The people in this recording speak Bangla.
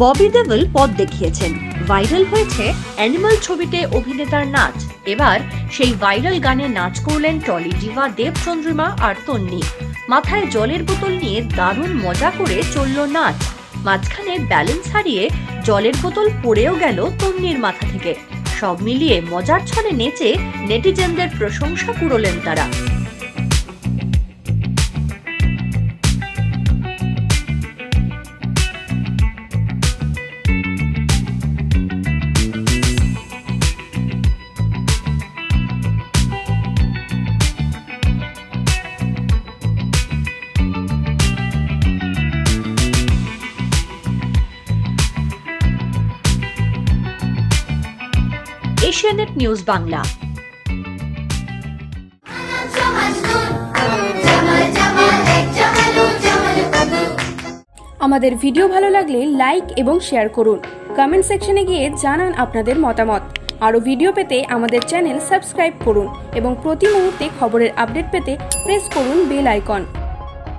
ববি দেওল পথ দেখিয়েছেন, ভাইরাল হয়েছে অ্যানিমাল ছবিতে অভিনেতার নাচ। এবার সেই ভাইরাল গানে নাচ করলেন টলি ডিভা দেব চন্দ্রিমা আর তন্নি। মাথায় জলের বোতল নিয়ে দারুণ মজা করে চলল নাচ। মাঝখানে ব্যালেন্স হারিয়ে জলের বোতল পড়েও গেল তন্নির মাথা থেকে। সব মিলিয়ে মজার ছলে নেচে নেটিজেনদের প্রশংসা কুড়োলেন তারা। এশিয়ানেট নিউজ বাংলা। আমাদের ভিডিও ভালো লাগলে লাইক এবং শেয়ার করুন। কমেন্ট সেকশনে গিয়ে জানান আপনাদের মতামত। আরও ভিডিও পেতে আমাদের চ্যানেল সাবস্ক্রাইব করুন এবং প্রতি মুহূর্তে খবরের আপডেট পেতে প্রেস করুন বেল আইকন।